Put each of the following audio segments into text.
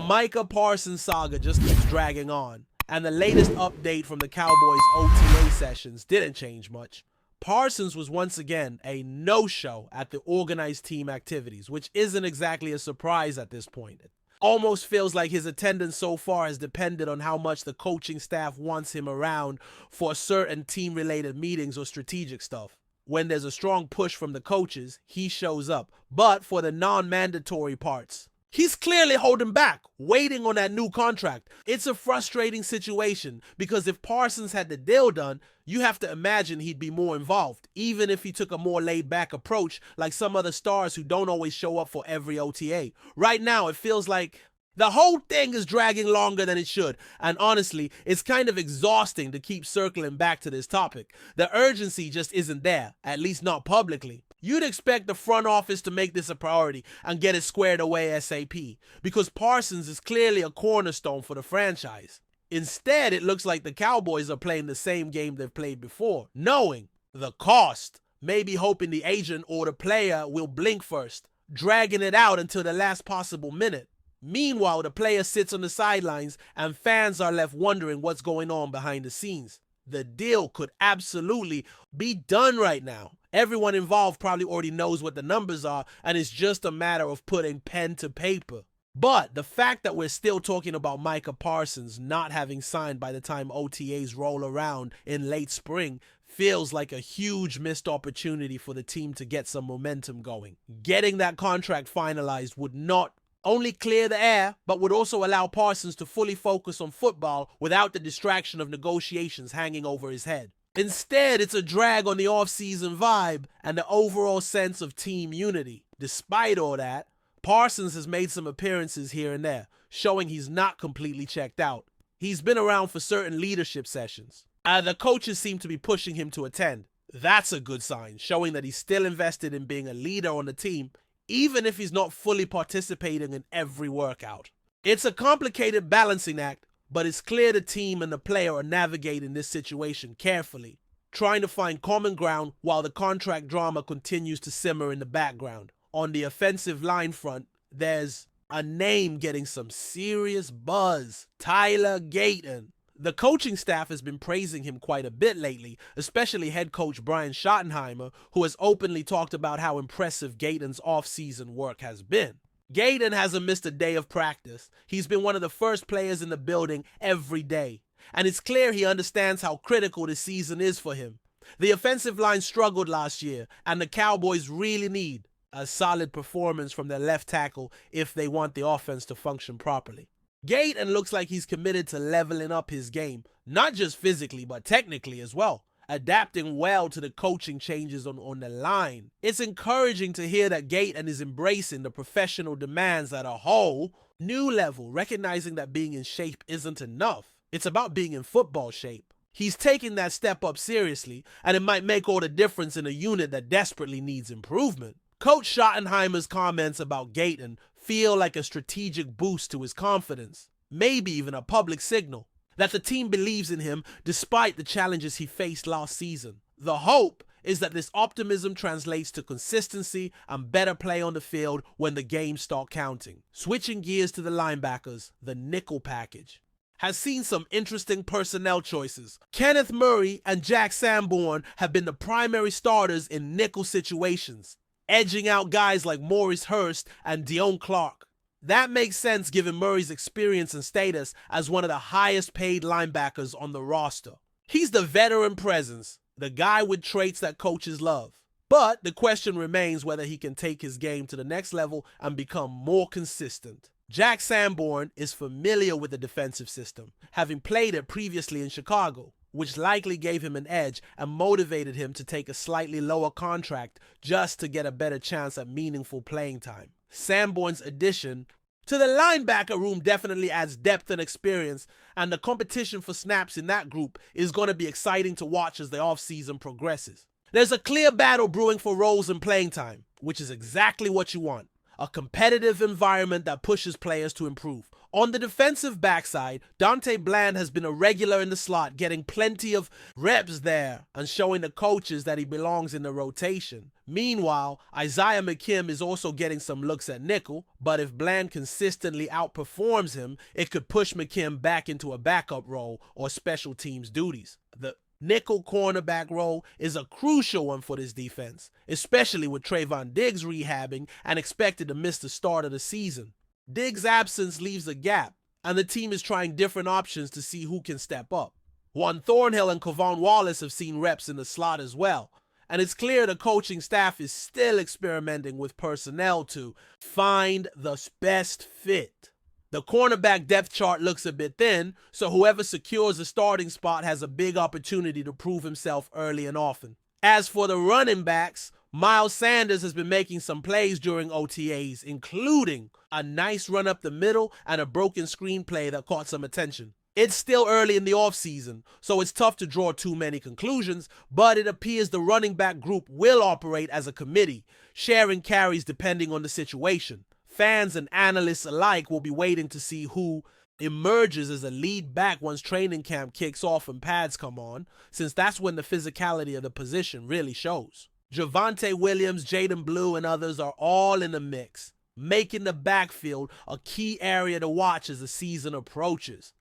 Micah Parsons saga just keeps dragging on, and the latest update from the Cowboys OTA sessions didn't change much. Parsons was once again a no-show at the organized team activities, which isn't exactly a surprise at this point. It almost feels like his attendance so far has depended on how much the coaching staff wants him around for certain team-related meetings or strategic stuff. When there's a strong push from the coaches, he shows up. But for the non-mandatory parts, he's clearly holding back, waiting on that new contract. It's a frustrating situation because if Parsons had the deal done, you have to imagine he'd be more involved, even if he took a more laid-back approach like some other stars who don't always show up for every OTA. Right now, it feels like the whole thing is dragging longer than it should, and honestly, it's kind of exhausting to keep circling back to this topic. The urgency just isn't there, at least not publicly. You'd expect the front office to make this a priority and get it squared away ASAP, because Parsons is clearly a cornerstone for the franchise. Instead, it looks like the Cowboys are playing the same game they've played before, knowing the cost, maybe hoping the agent or the player will blink first, dragging it out until the last possible minute. Meanwhile, the player sits on the sidelines and fans are left wondering what's going on behind the scenes. The deal could absolutely be done right now. Everyone involved probably already knows what the numbers are, and it's just a matter of putting pen to paper. But the fact that we're still talking about Micah Parsons not having signed by the time OTAs roll around in late spring feels like a huge missed opportunity for the team to get some momentum going. Getting that contract finalized would not only clear the air, but would also allow Parsons to fully focus on football without the distraction of negotiations hanging over his head. Instead, it's a drag on the offseason vibe and the overall sense of team unity. Despite all that, Parsons has made some appearances here and there, showing he's not completely checked out. He's been around for certain leadership sessions. The coaches seem to be pushing him to attend. That's a good sign, showing that he's still invested in being a leader on the team, even if he's not fully participating in every workout. It's a complicated balancing act, but it's clear the team and the player are navigating this situation carefully, trying to find common ground while the contract drama continues to simmer in the background. On the offensive line front, there's a name getting some serious buzz: Tyler Gayton. The coaching staff has been praising him quite a bit lately, especially head coach Brian Schottenheimer, who has openly talked about how impressive Gayton's offseason work has been. Gayton hasn't missed a day of practice. He's been one of the first players in the building every day, and it's clear he understands how critical this season is for him. The offensive line struggled last year, and the Cowboys really need a solid performance from their left tackle if they want the offense to function properly. Gayton looks like he's committed to leveling up his game, not just physically, but technically as well, adapting well to the coaching changes on the line. It's encouraging to hear that Gayton is embracing the professional demands at a whole new level, recognizing that being in shape isn't enough. It's about being in football shape. He's taking that step up seriously, and it might make all the difference in a unit that desperately needs improvement. Coach Schottenheimer's comments about Gayton feel like a strategic boost to his confidence, maybe even a public signal that the team believes in him despite the challenges he faced last season. The hope is that this optimism translates to consistency and better play on the field when the games start counting. Switching gears to the linebackers, the nickel package has seen some interesting personnel choices. Kenneth Murray and Jack Sanborn have been the primary starters in nickel situations, edging out guys like Maurice Hurst and Dion Clark. That makes sense given Murray's experience and status as one of the highest paid linebackers on the roster. He's the veteran presence, the guy with traits that coaches love. But the question remains whether he can take his game to the next level and become more consistent. Jack Sanborn is familiar with the defensive system, having played it previously in Chicago, which likely gave him an edge and motivated him to take a slightly lower contract just to get a better chance at meaningful playing time. Sanborn's addition to the linebacker room definitely adds depth and experience, and the competition for snaps in that group is going to be exciting to watch as the offseason progresses. There's a clear battle brewing for roles and playing time, which is exactly what you want. A competitive environment that pushes players to improve. On the defensive backside, Dante Bland has been a regular in the slot, getting plenty of reps there and showing the coaches that he belongs in the rotation. Meanwhile, Isaiah McKim is also getting some looks at nickel, but if Bland consistently outperforms him, it could push McKim back into a backup role or special teams duties. The nickel cornerback role is a crucial one for this defense, especially with Trayvon Diggs rehabbing and expected to miss the start of the season. Diggs' absence leaves a gap, and the team is trying different options to see who can step up. Juan Thornhill and Kevon Wallace have seen reps in the slot as well, and it's clear the coaching staff is still experimenting with personnel to find the best fit. The cornerback depth chart looks a bit thin, so whoever secures a starting spot has a big opportunity to prove himself early and often. As for the running backs, Miles Sanders has been making some plays during OTAs, including a nice run up the middle and a broken screenplay that caught some attention. It's still early in the offseason, so it's tough to draw too many conclusions, but it appears the running back group will operate as a committee, sharing carries depending on the situation. Fans and analysts alike will be waiting to see who emerges as a lead back once training camp kicks off and pads come on, since that's when the physicality of the position really shows. Javonte Williams, Jaden Blue, and others are all in the mix, making the backfield a key area to watch as the season approaches.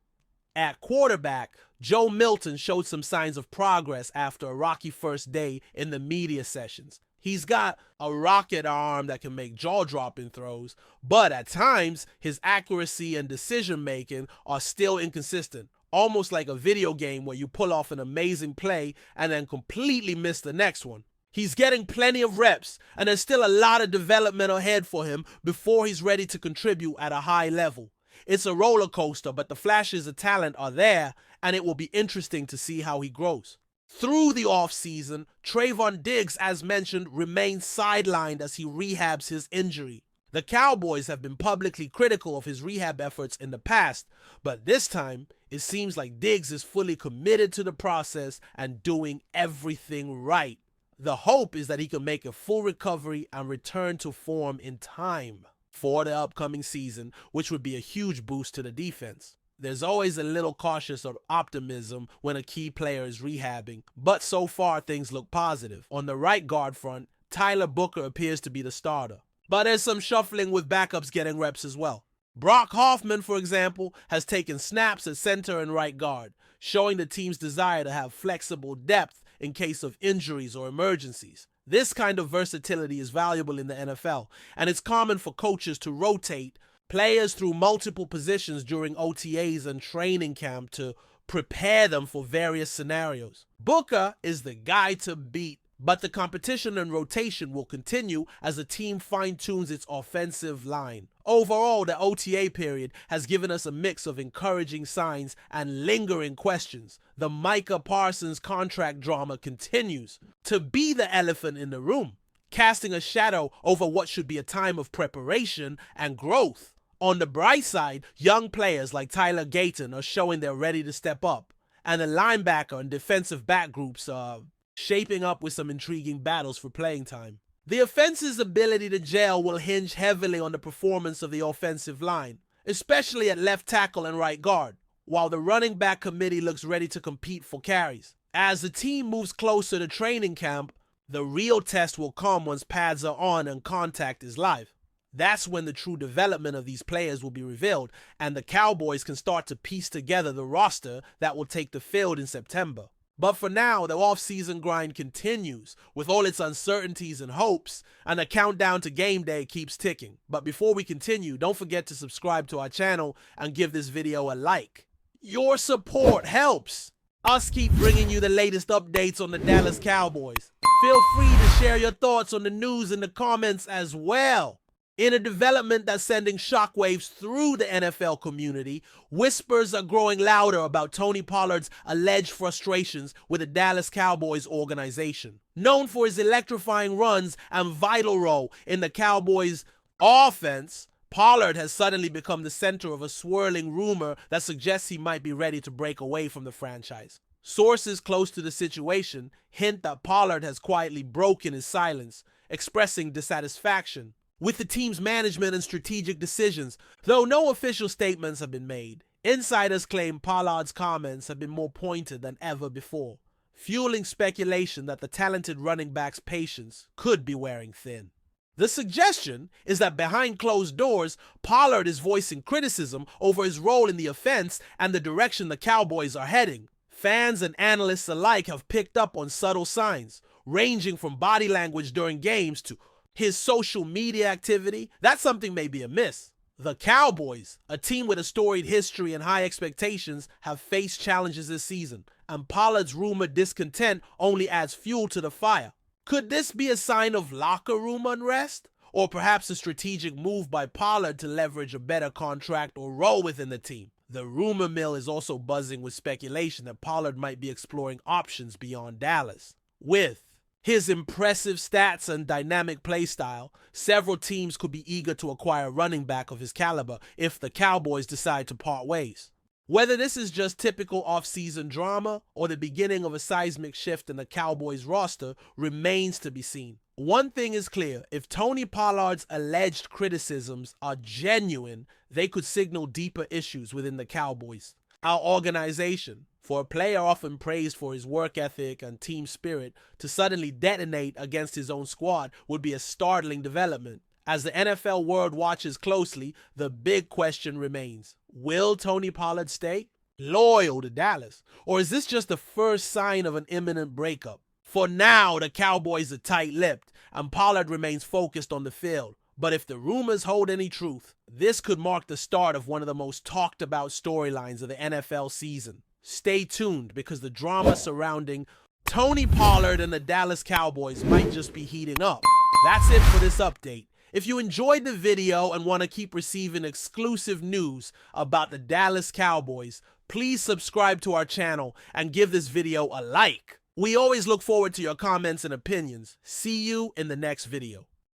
At quarterback, Joe Milton showed some signs of progress after a rocky first day in the media sessions. He's got a rocket arm that can make jaw-dropping throws, but at times, his accuracy and decision-making are still inconsistent, almost like a video game where you pull off an amazing play and then completely miss the next one. He's getting plenty of reps, and there's still a lot of development ahead for him before he's ready to contribute at a high level. It's a roller coaster, but the flashes of talent are there, and it will be interesting to see how he grows. Through the offseason, Trayvon Diggs, as mentioned, remains sidelined as he rehabs his injury. The Cowboys have been publicly critical of his rehab efforts in the past, but this time, it seems like Diggs is fully committed to the process and doing everything right. The hope is that he can make a full recovery and return to form in time for the upcoming season, which would be a huge boost to the defense. There's always a little cautious optimism when a key player is rehabbing, but so far things look positive. On the right guard front, Tyler Booker appears to be the starter, but there's some shuffling with backups getting reps as well. Brock Hoffman, for example, has taken snaps at center and right guard, showing the team's desire to have flexible depth in case of injuries or emergencies. This kind of versatility is valuable in the NFL, and it's common for coaches to rotate players through multiple positions during OTAs and training camp to prepare them for various scenarios. Booker is the guy to beat, but the competition and rotation will continue as the team fine-tunes its offensive line. Overall, the OTA period has given us a mix of encouraging signs and lingering questions. The Micah Parsons contract drama continues to be the elephant in the room, casting a shadow over what should be a time of preparation and growth. On the bright side, young players like Tyler Gayton are showing they're ready to step up, and the linebacker and defensive back groups are shaping up with some intriguing battles for playing time. The offense's ability to gel will hinge heavily on the performance of the offensive line, especially at left tackle and right guard, while the running back committee looks ready to compete for carries. As the team moves closer to training camp, the real test will come once pads are on and contact is live. That's when the true development of these players will be revealed, and the Cowboys can start to piece together the roster that will take the field in September. But for now, the off-season grind continues with all its uncertainties and hopes, and the countdown to game day keeps ticking. But before we continue, don't forget to subscribe to our channel and give this video a like. Your support helps us keep bringing you the latest updates on the Dallas Cowboys. Feel free to share your thoughts on the news in the comments as well. In a development that's sending shockwaves through the NFL community, whispers are growing louder about Tony Pollard's alleged frustrations with the Dallas Cowboys organization. Known for his electrifying runs and vital role in the Cowboys' offense, Pollard has suddenly become the center of a swirling rumor that suggests he might be ready to break away from the franchise. Sources close to the situation hint that Pollard has quietly broken his silence, expressing dissatisfaction with the team's management and strategic decisions. Though no official statements have been made, insiders claim Pollard's comments have been more pointed than ever before. fueling speculation that the talented running back's patience could be wearing thin. The suggestion is that behind closed doors, Pollard is voicing criticism over his role in the offense and the direction the Cowboys are heading. Fans and analysts alike have picked up on subtle signs, ranging from body language during games to his social media activity. That something may be amiss. The Cowboys, a team with a storied history and high expectations, have faced challenges this season, and Pollard's rumored discontent only adds fuel to the fire. Could this be a sign of locker room unrest? Or perhaps a strategic move by Pollard to leverage a better contract or role within the team? The rumor mill is also buzzing with speculation that Pollard might be exploring options beyond Dallas. With his impressive stats and dynamic play style, several teams could be eager to acquire a running back of his caliber if the Cowboys decide to part ways. Whether this is just typical offseason drama or the beginning of a seismic shift in the Cowboys roster remains to be seen. One thing is clear, if Tony Pollard's alleged criticisms are genuine, they could signal deeper issues within the Cowboys. Our organization, for a player often praised for his work ethic and team spirit, to suddenly detonate against his own squad would be a startling development. As the NFL world watches closely, the big question remains: will Tony Pollard stay loyal to Dallas? Or is this just the first sign of an imminent breakup? For now, the Cowboys are tight-lipped, and Pollard remains focused on the field. But if the rumors hold any truth, this could mark the start of one of the most talked-about storylines of the NFL season. Stay tuned, because the drama surrounding Tony Pollard and the Dallas Cowboys might just be heating up. That's it for this update. If you enjoyed the video and want to keep receiving exclusive news about the Dallas Cowboys, please subscribe to our channel and give this video a like. We always look forward to your comments and opinions. See you in the next video.